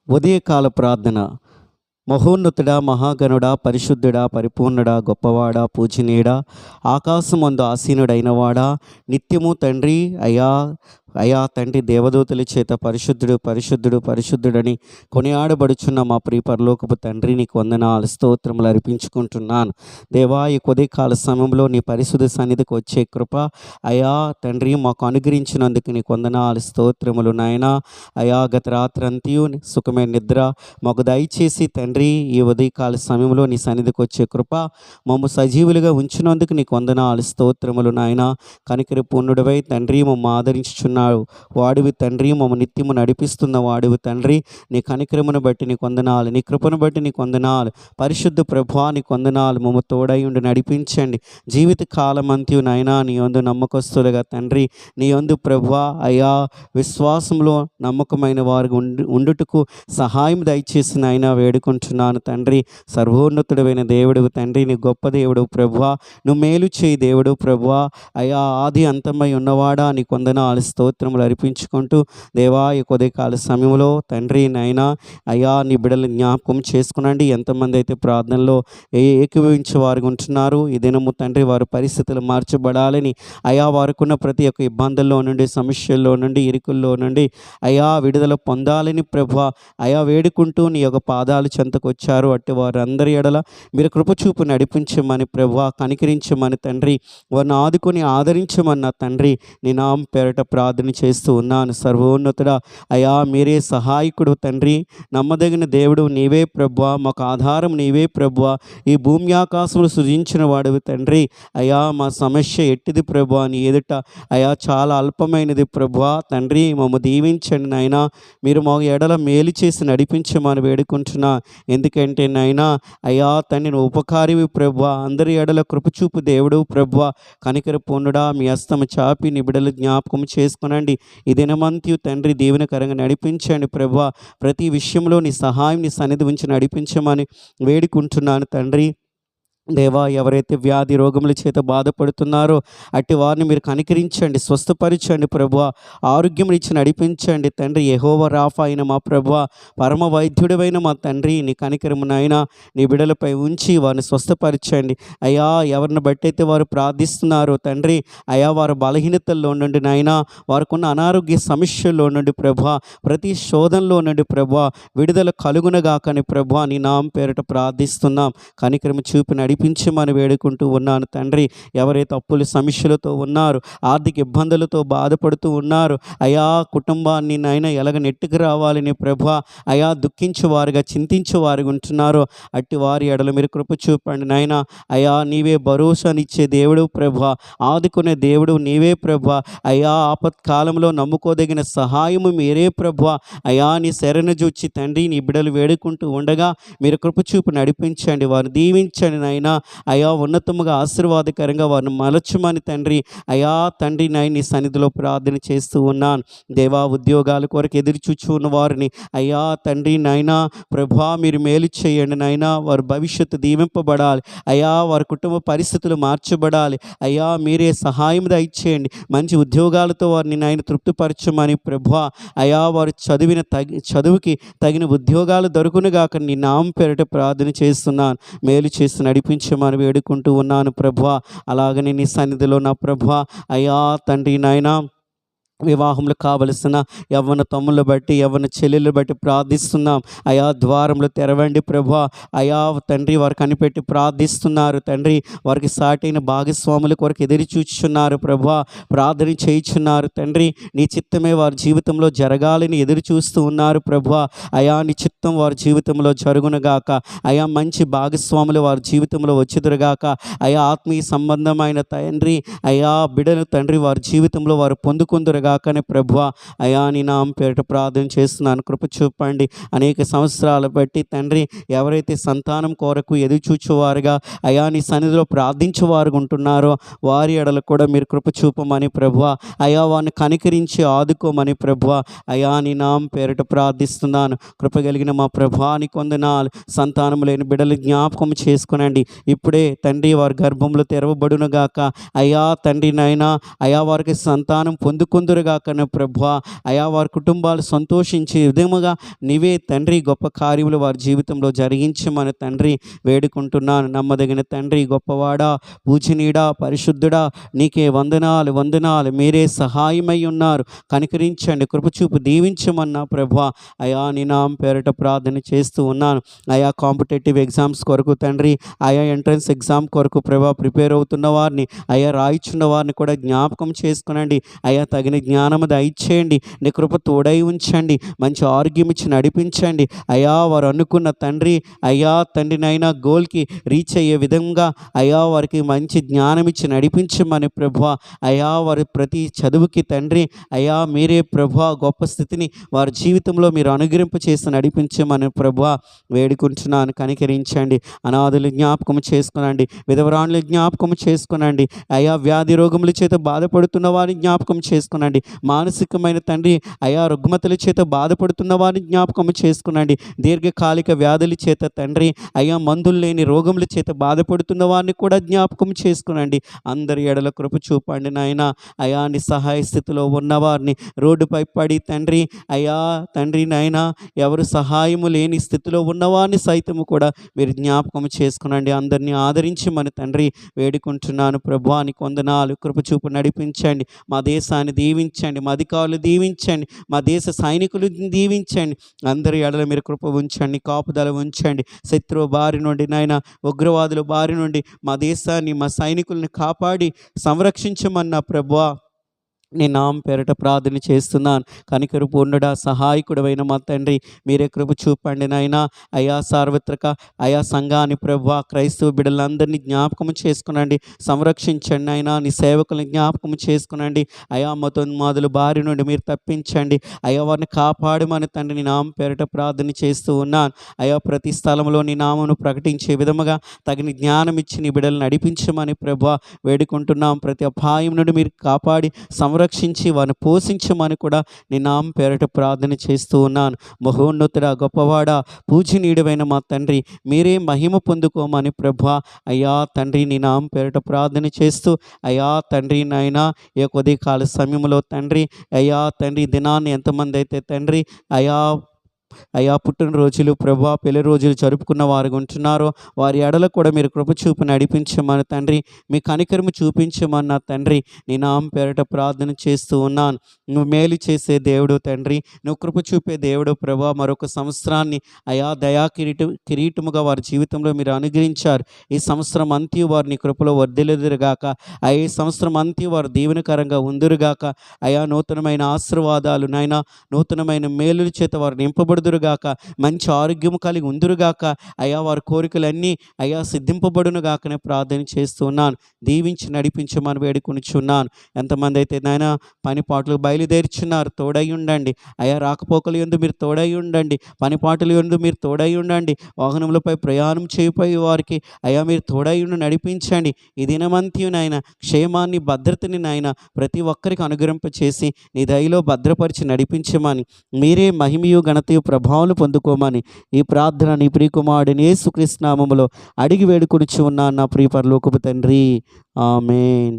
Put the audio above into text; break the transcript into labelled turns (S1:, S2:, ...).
S1: ఉదయకాల ప్రార్థన. మహోన్నతుడా, మహాగణుడా, పరిశుద్ధుడా, పరిపూర్ణుడా, గొప్పవాడా, పూజనీయుడా, ఆకాశమందు ఆసీనుడైన వాడా, నిత్యము తండ్రి అయా తండ్రి, దేవదూతల చేత పరిశుద్ధుడు పరిశుద్ధుడు పరిశుద్ధుడని కొనియాడబడుచున్న మా ప్రియ పరలోకపు తండ్రి, నీకు వందనాలు స్తోత్రములు అర్పించుకుంటున్నాను. దేవా, ఈ కొద్దికాల సమయంలో నీ పరిశుద్ధ సన్నిధికి వచ్చే కృప అయా తండ్రి మాకు అనుగ్రహించినందుకు నీకు వందనాలు స్తోత్రములు నాయనా. అయా, గత రాత్రంతయు సుఖమైన నిద్ర మాకు దయచేసి తండ్రి, ఈ ఉదయకాల సమయంలో నీ సన్నిధికి వచ్చే కృప మమ్మ సజీవులుగా ఉంచినందుకు నీకు వందనాలు స్తోత్రములు నాయనా. కనికరి పూర్ణుడివై తండ్రి మమ్మ ఆదరించుచున్నావు వాడివి తండ్రి, మమ్మ నిత్యము నడిపిస్తున్న వాడివి తండ్రి. నీ కనికరమును బట్టి నీకు వందనాలు, నీ కృపను బట్టి నీకు వందనాలు. పరిశుద్ధ ప్రభువా, నీకు వందనాలు. మమ్మ తోడై ఉండి నడిపించండి. జీవిత కాలమంతయు నాయనా నీ యందు నమ్మకస్తులుగా తండ్రి, నీ యందు ప్రభువా అయా విశ్వాసంలో నమ్మకమైన వారు ఉండుటకు సహాయం దయచేసి నాయనా వేడుకుంటున్నాను తండ్రి. సర్వోన్నతుడైన దేవుడు తండ్రి, నీ గొప్ప దేవుడు ప్రభువా, నువ్వు మేలు చేయి దేవుడు ప్రభువా. అయా, ఆది అంతమై ఉన్నవాడా, నీకు వందనాలు స్తోత్రములు అర్పించుకుంటూ దేవా, ఈ కొద్దికాల సమయంలో తండ్రి నాయనా అయా నీ బిడ్డలు జ్ఞాపకం చేసుకునండి. ఎంతమంది అయితే ప్రార్థనలో ఏకీభవించే వారు ఉంటున్నారు ఈ దినము తండ్రి, వారి పరిస్థితులు మార్చబడాలని అయా, వారికున్న ప్రతి ఒక్క ఇబ్బందుల్లో నుండి, సమస్యల్లో నుండి, ఇరుకుల్లో నుండి అయా విడుదల పొందాలని ప్రభువా అయా వేడుకుంటూ నీ యొక్క పాదాలు చెంతకు వచ్చారు. అట్టి వారందరి ఎడల మీరు కృపచూపు నడిపించమని ప్రభువా, కనికరించమని తండ్రి, వారిని ఆదుకొని ఆదరించమన్న తండ్రి, నీ నామం పేరట ప్రార్థన చేస్తూ ఉన్నాను. సర్వోన్నతుడా అయా, మీరే సహాయకుడు తండ్రి, నమ్మదగిన దేవుడు నీవే ప్రభువా, మాకు ఆధారం నీవే ప్రభువా. ఈ భూమి ఆకాశములు సృజించిన వాడివి తండ్రి. అయా, మా సమస్య ఎట్టిది ప్రభువా, నీ ఎదుట అయా చాలా అల్పమైనది ప్రభువా తండ్రి. మమ్మ దీవించండి నాయనా. మీరు మా ఎడల మేలు చేసి నడిపించమని వేడుకుంటున్నా. ఎందుకంటే నాయనా అయా తండ్రి, నువ్వు ఉపకారివి ప్రభువా, అందరి ఎడల కృపచూపు దేవుడు ప్రభువా. కనికర పూర్ణుడా, మీ హస్తము చాపి నీ బిడ్డలు జ్ఞాపకం చేసుకునండి. ఈ దినమంతయు తండ్రి దీవెనకరంగా నడిపించండి ప్రభువా. ప్రతి విషయంలో నీ సహాయం, నీ సన్నిధి ఉంచి నడిపించమని వేడుకుంటున్నాను తండ్రి. దేవా, ఎవరైతే వ్యాధి రోగముల చేత బాధపడుతున్నారో అట్టి వారిని మీరు కనికరించండి, స్వస్థపరచండి ప్రభువా. ఆరోగ్యం ఇచ్చి నడిపించండి తండ్రి. యెహోవా రాఫా అయిన మా ప్రభువా, పరమ వైద్యుడైన మా తండ్రి, నీ కనికరము నాయనా నీ బిడ్డలపై ఉంచి వారిని స్వస్థపరచండి. అయా, ఎవరిని బట్టయితే వారు ప్రార్థిస్తున్నారో తండ్రి, అయా వారి బలహీనతల్లో నుండి నాయనా, వారికున్న అనారోగ్య సమస్యల్లో నుండి ప్రభువా, ప్రతి శోధనలో నుండి ప్రభువా విడుదల కలుగునగాకని ప్రభువా నీ నామం పేరిట ప్రార్థిస్తున్నాం. కనికరము చూపి నడిపించమని వేడుకుంటూ ఉన్నాను తండ్రి. ఎవరైతే అప్పుల సమస్యలతో ఉన్నారు, ఆర్థిక ఇబ్బందులతో బాధపడుతూ ఉన్నారు, అయా కుటుంబాన్ని నాయన ఎలాగ నెట్టుకు రావాలని ప్రభువా అయా దుఃఖించేవారుగా, చింతించేవారుగా ఉంటున్నారో అట్టి వారి ఎడల మీరు కృప చూపండి నాయన. అయా, నీవే భరోసానిచ్చే దేవుడు ప్రభువా, ఆదుకునే దేవుడు నీవే ప్రభువా. అయా, ఆపత్కాలంలో నమ్ముకోదగిన సహాయము మీరే ప్రభువా. అయా, నీ శరణు చూచి తండ్రి నీ బిడ్డలు వేడుకుంటూ ఉండగా మీరు కృప చూపు నడిపించండి, వారిని దీవించండి నాయన. అయా, ఉన్నతముగా ఆశీర్వాదకరంగా వారిని మలచమని తండ్రి అయా తండ్రి నాయన నీ సన్నిధిలో ప్రార్థన చేస్తూ ఉన్నాను. దేవా, ఉద్యోగాల కొరకు ఎదురు చూచు ఉన్న వారిని అయా తండ్రి నాయన ప్రభువా మీరు మేలు చేయండి నాయన. వారి భవిష్యత్తు దీవింపబడాలి అయా, వారి కుటుంబ పరిస్థితులు మార్చబడాలి అయా, మీరే సహాయం దయచేయండి. మంచి ఉద్యోగాలతో వారిని నాయన తృప్తిపరచమని ప్రభువా అయా, వారు చదువుకి తగిన ఉద్యోగాలు దొరుకునుగాక నీ నామం పేరిట ప్రార్థన చేస్తున్నాను. మేలు చేసి నడిపించమని వేడుకుంటూ ఉన్నాను ప్రభువా. అలాగని నీ సన్నిధిలో నా ప్రభువా అయా తండ్రి నాయన, వివాహంలో కావలసిన యవ్వన తమ్ముళ్ళు బట్టి, యవ్వన చెల్లెళ్ళు బట్టి ప్రార్థిస్తున్నాం. అయా, ద్వారంలో తెరవండి ప్రభువా. అయా తండ్రి, వారు కనిపెట్టి ప్రార్థిస్తున్నారు తండ్రి. వారికి సాటైన భాగస్వాముల కొరకు ఎదురు చూచుచున్నారు ప్రభువా, ప్రార్థన చేయుచున్నారు తండ్రి. నీ చిత్తమే వారి జీవితంలో జరగాలని ఎదురు చూస్తూ ఉన్నారు ప్రభువా. అయా, నీ చిత్తం వారి జీవితంలో జరుగునుగాక. అయా, మంచి భాగస్వాములు వారి జీవితంలో వచ్చుదురుగాక. అయా, ఆత్మీయ సంబంధమైన తండ్రి అయా బిడ్డలు తండ్రి వారి జీవితంలో వారు పొందుకుందురుగా కాకనే ప్రభువా అయా నీ నామం పేరిట ప్రార్థన చేస్తున్నాను. కృప చూపండి. అనేక సంవత్సరాలు బట్టి తండ్రి ఎవరైతే సంతానం కొరకు ఎదురు చూచేవారుగా అయా నీ సన్నిధిలో ప్రార్థించేవారు ఉంటున్నారో వారి ఎడలు కూడా మీరు కృప చూపమని ప్రభువా అయా, వారిని కనికరించి ఆదుకోమని ప్రభువా అయా నీ నామం పేరిట ప్రార్థిస్తున్నాను. కృప కలిగిన మా ప్రభువా నీకు వందనాలు. సంతానం లేని బిడ్డలు జ్ఞాపకం చేసుకునండి. ఇప్పుడే తండ్రి వారి గర్భంలో తెరవబడునుగాక. అయా తండ్రి నాయనా అయా, వారికి సంతానం పొందుకుందురు ఉందురుగాకనే ప్రభువా. అయా వారి కుటుంబాలు సంతోషించే విధముగా నీవే తండ్రి గొప్ప కార్యములు వారి జీవితంలో జరిగించమని తండ్రి వేడుకుంటున్నాను. నమ్మదగిన తండ్రి, గొప్పవాడా, పూజనీయుడా, పరిశుద్ధుడా, నీకే వందనాలు వందనాలు. మీరే సహాయమై ఉన్నారు. కనికరించండి, కృపచూపు దీవించమన్నా ప్రభువా. అయా నీ నామం పేరట ప్రార్థన చేస్తూ ఉన్నాను. అయా కాంపిటేటివ్ ఎగ్జామ్స్ కొరకు తండ్రి, ఆయా ఎంట్రన్స్ ఎగ్జామ్ కొరకు ప్రభా ప్రిపేర్ అవుతున్న వారిని, అయా రాయిచున్న వారిని కూడా జ్ఞాపకం చేసుకునండి. అయా తగిన జ్ఞానము దయచేయండి. నీ కృప తోడై ఉంచండి. మంచి ఆరోగ్యం ఇచ్చి నడిపించండి. అయా వారు అనుకున్న తండ్రి, అయా తండ్రినైనా గోల్కి రీచ్ అయ్యే విధంగా అయా వారికి మంచి జ్ఞానం ఇచ్చి నడిపించమని ప్రభువా. అయా వారి ప్రతి చదువుకి తండ్రి, అయా మీరే ప్రభువా గొప్ప స్థితిని వారి జీవితంలో మీరు అనుగ్రహింప చేసి నడిపించమని ప్రభువా వేడుకుంటున్నాను. కనికరించండి. అనాథులు జ్ఞాపకం చేసుకునండి. విధవరాణులు జ్ఞాపకం చేసుకునండి. అయా వ్యాధి రోగముల చేత బాధపడుతున్న వారిని జ్ఞాపకం చేసుకునండి. మానసికమైన తండ్రి, అయా రుగ్మతల చేత బాధపడుతున్న వారిని జ్ఞాపకం చేసుకునండి. దీర్ఘకాలిక వ్యాధుల చేత తండ్రి, అయా మందులు లేని రోగముల చేత బాధపడుతున్న వారిని కూడా జ్ఞాపకం చేసుకునండి. అందరి ఎడల కృప చూపండి నాయన. అయా నిస్సహాయ స్థితిలో ఉన్నవారిని, రోడ్డుపై పడి తండ్రి, అయా తండ్రి నాయన ఎవరు సహాయము లేని స్థితిలో ఉన్నవారిని సైతము కూడా మీరు జ్ఞాపకం చేసుకునండి. అందరినీ ఆదరించి మన తండ్రి వేడుకుంటున్నాను. ప్రభువానికి వందనాలు. కృపచూపు నడిపించండి. మా దేశాన్ని దీవించండి. మా అధికారులు దీవించండి. మా దేశ సైనికులు దీవించండి. అందరి ఎడల మీరు కృప ఉంచండి, కాపుదల ఉంచండి. శత్రువు బారి నుండి నాయన, ఉగ్రవాదుల బారి నుండి మా దేశాన్ని, మా సైనికుల్ని కాపాడి సంరక్షించమన్న ప్రభువా నీ నామం పేరట ప్రార్థన చేస్తున్నాను. కనికరు పూర్ణుడా, సహాయకుడమైన మా తండ్రి, మీరే కృప చూపండి నాయనా. అయా సార్వత్రిక అయా సంఘాన్ని ప్రభువా, క్రైస్తవ బిడ్డలందరినీ జ్ఞాపకం చేసుకునండి, సంరక్షించండి అయినా. నీ సేవకులను జ్ఞాపకం చేసుకునండి. అయా మతోన్మాదుల బారి నుండి మీరు తప్పించండి. అయా వారిని కాపాడమని తండ్రి నీ నామం పేరట ప్రార్థన చేస్తూ ఉన్నాను. అయా ప్రతి స్థలంలో నీ నామమును ప్రకటించే విధముగా తగిన జ్ఞానం ఇచ్చి నీ బిడ్డలు నడిపించమని ప్రభువా వేడుకుంటున్నాం. ప్రతి అపాయం నుండి మీరు కాపాడి సంరక్షించి వారిని పోషించమని కూడా నీ నామం పేరట ప్రార్థన చేస్తూ ఉన్నాను. మహోన్నతుడా, గొప్పవాడా, పూజనీయుడైన మా తండ్రి, మీరే మహిమ పొందుకోమని ప్రభువా. అయ్యా తండ్రి నీ నామం పేరట ప్రార్థన చేస్తూ, అయ్యా తండ్రి నాయన ఈ ఉదయకాల సమయంలో తండ్రి, అయ్యా తండ్రి దినాన్ని ఎంతమంది అయితే తండ్రి అయా పుట్టినరోజులు ప్రభా, పెళ్లి రోజులు జరుపుకున్న వారు ఉంటున్నారో వారి ఎడల కూడా మీరు కృప చూపి నడిపించమని తండ్రి, మీ కనికరము చూపించమన్న తండ్రి నీ నామం పేరట ప్రార్థన చేస్తూ ఉన్నాను. నువ్వు మేలు చేసే దేవుడు తండ్రి, నువ్వు కృప చూపే దేవుడు ప్రభా. మరొక సంవత్సరాన్ని అయా దయా కిరీటముగా వారి జీవితంలో మీరు అనుగ్రహించారు. ఈ సంవత్సరం అంత్యం వారు నీ కృపలో వర్ధిల్లుదురుగాక. ఈ సంవత్సరం అంత్యం వారు దీవెనకరంగా ఉందురుగాక. అయా నూతనమైన ఆశీర్వాదాలు నాయన, నూతనమైన మేలుల చేత వారు నింపబడుదురుగాక. మంచి ఆరోగ్యము కలిగి ఉందురుగాక. అయా వారి కోరికలన్నీ అయా సిద్ధింపబడునుగాకనే ప్రార్థన చేస్తున్నాను. దీవించి నడిపించమని వేడుకొనిచున్నాను. ఎంతమంది అయితే నాయన పనిపాట్లు బయలుదేరుచున్నారు, తోడై ఉండండి. అయా రాకపోకలు యందు మీరు తోడై ఉండండి. పనిపాటులు యందు మీరు తోడై ఉండండి. వాహనములపై ప్రయాణం చేయబోయే వారికి అయా మీరు తోడై ఉండి నడిపించండి. ఈ దినమంత్యం నాయన క్షేమాన్ని, భద్రతని నాయన ప్రతి ఒక్కరికి అనుగ్రహింప చేసి నీ దయలో భద్రపరిచి నడిపించమని, మీరే మహిమయు ఘనతయు ప్రభావాలు పొందుకోమని ఈ ప్రార్థన నీ ప్రియకుమారుడిని యేసుక్రీస్తు నామములో అడిగి వేడుకొనుచు ఉన్నాను నా ప్రియ పరలోకపు తండ్రి. ఆమేన్.